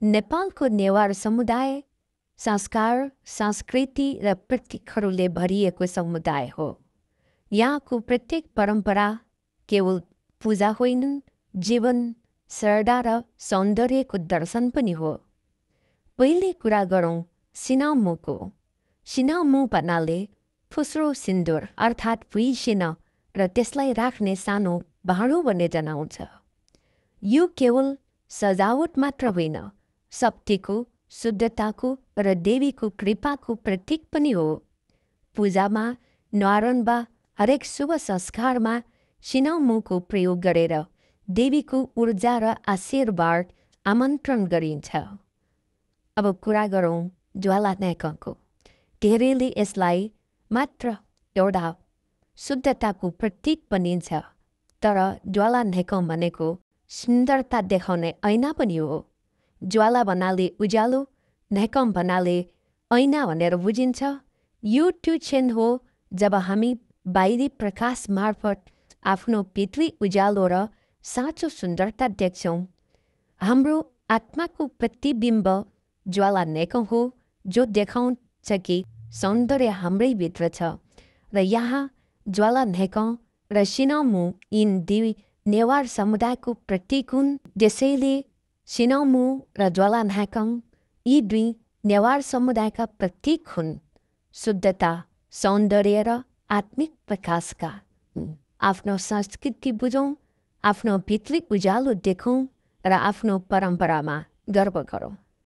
नेपालको नेवार समुदाय संस्कार, संस्कृति र प्रतीकहरूले भरिएको समुदाय हो। यहाँको प्रत्येक परम्परा केवल पूजा होइन, जीवन, श्रद्धा र सौन्दर्यको दर्शन पनि हो। पहिले कुरा गरौँ सिनामुको। सिनामु भन्नाले फुस्रो सिन्दुर अर्थात् भुइँसिन र त्यसलाई राख्ने सानो भाँडो भन्ने जनाउँछ। यो केवल सजावट मात्र होइन, शक्तिको, शुद्धताको र देवीको कृपाको प्रतीक पनि हो। पूजामा, न्वारन वा हरेक शुभ संस्कारमा सिनामुको प्रयोग गरेर देवीको ऊर्जा र आशीर्वाद आमन्त्रण गरिन्छ। अब कुरा गरौँ ज्वाला न्याकको। धेरैले यसलाई मात्र एउटा शुद्धताको प्रतीक भनिन्छ, तर ज्वाला न्याक भनेको सुन्दरता देखाउने ऐना पनि हो। ज्वाला भन्नाले उज्यालो, न्याकम भन्नाले ऐना भनेर बुझिन्छ। यो त्यो क्षण हो जब हामी बाहिरी प्रकाश मार्फत आफ्नो भित्री उज्यालो र साँचो सुन्दरता देख्छौँ। हाम्रो आत्माको प्रतिबिम्ब ज्वाला न्याक हो, जो देखाउँछ कि सौन्दर्य हाम्रै भित्र छ। र यहाँ ज्वाला न्याक र सिनामु यिन दुई नेवार समुदायको प्रतीक हुन्। त्यसैले सिनामु र ज्वाला न्याक यी दुई नेवार समुदायका प्रतीक हुन्, शुद्धता, सौन्दर्य र आत्मिक प्रकाशका। आफ्नो संस्कृति बुझौँ, आफ्नो भित्री उज्यालो देखौँ र आफ्नो परम्परामा गर्व गरौँ।